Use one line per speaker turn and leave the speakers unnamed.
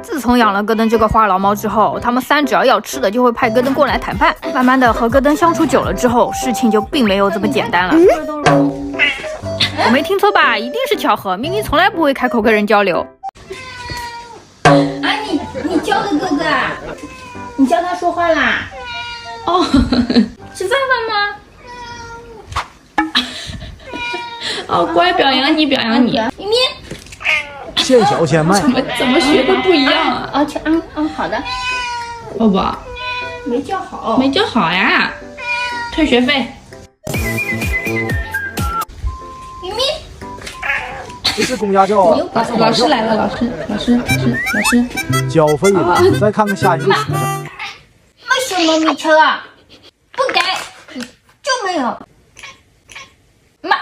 自从养了戈登这个话痨猫之后，他们3只要要吃的就会派戈登过来谈判。慢慢的和戈登相处久了之后，事情就并没有这么简单了。我没听错吧？一定是巧合，明明从来不会开口跟人交流。
啊，你教的哥哥啊？你教他说话啦？哦，吃饭了吗？哦，乖，表扬你，表扬你。咪咪，
见小千迈，
怎么学的不一样啊？啊，好的。宝宝，没教好，没教好呀，退学费。咪咪，
这是公家教啊！
老师来了，老师，
交费了，再看看下一个学生。
为什么米车啊？不给，就没有。妈。